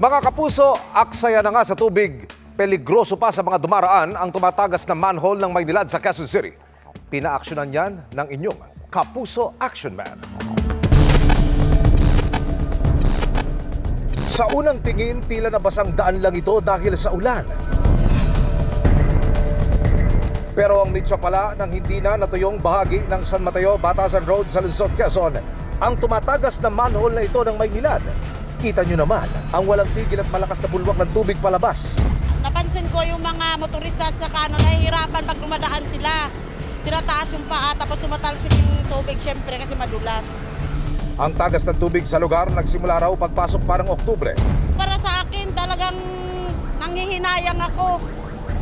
Mga kapuso, aksaya na nga sa tubig. Peligroso pa sa mga dumaraan ang tumatagas na manhole ng Maynilad sa Quezon City. Pinaaksyonan yan ng inyong Kapuso Action Man. Sa unang tingin, tila nabasang daan lang ito dahil sa ulan. Pero ang mitya pala ng hindi na natuyong bahagi ng San Mateo, Batasan Road sa Lungsod, Quezon, ang tumatagas na manhole na ito ng Maynilad. Kita nyo naman ang walang tigil at malakas na bulwak ng tubig palabas. Napansin ko yung mga motorista at saka nahihirapan pag dumadaan sila. Tinataas yung paa tapos tumatalsik yung tubig syempre kasi madulas. Ang tagas ng tubig sa lugar nagsimula raw pagpasok parang Oktubre. Para sa akin talagang nanghihinayang ako.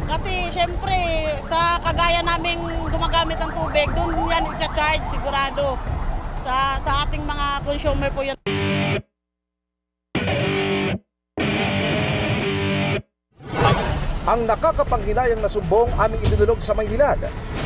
Kasi syempre sa kagaya naming gumagamit ng tubig, doon yan i-charge sigurado. Sa ating mga consumer po yan. Ang nakakapanghinayang na sumbong aming idinulog sa Maynilad.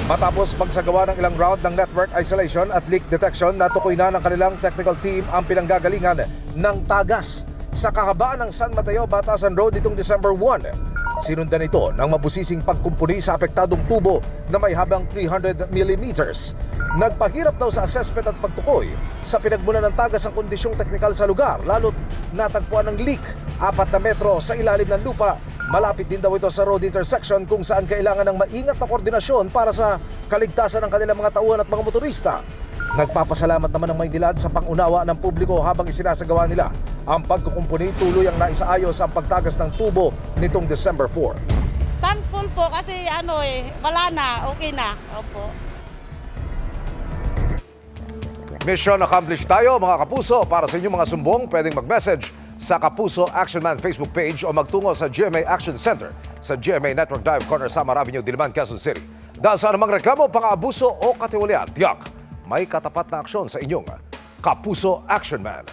Matapos pagsagawa ng ilang round ng network isolation at leak detection, natukoy na ng kanilang technical team ang pinanggagalingan ng tagas sa kahabaan ng San Mateo, Batasan Road nitong December 1. Sinundan ito ng mabusising pagkumpuni sa apektadong tubo na may habang 300 millimeters. Nagpahirap daw sa assessment at pagtukoy sa pinagmula ng tagas ang kondisyong teknikal sa lugar, lalo't natagpuan ng leak 4 na metro sa ilalim ng lupa. Malapit din daw ito sa road intersection kung saan kailangan ng maingat na koordinasyon para sa kaligtasan ng kanilang mga tauhan at mga motorista. Nagpapasalamat naman ng Maynilad sa pangunawa ng publiko habang isinasagawa nila ang pagkukumpuni. Tuloy ang naisaayos ang pagtagas ng tubo nitong December 4. Thankful po kasi wala na, okay na. Opo. Mission accomplished tayo mga kapuso. Para sa inyong mga sumbong, pwedeng mag-message sa Kapuso Action Man Facebook page o magtungo sa GMA Action Center sa GMA Network Drive, Corner Samar Avenue, Diliman, Quezon City. Dahil sa anumang reklamo, pang-abuso o katiwalian, tiyak, may katapat na aksyon sa inyong Kapuso Action Man.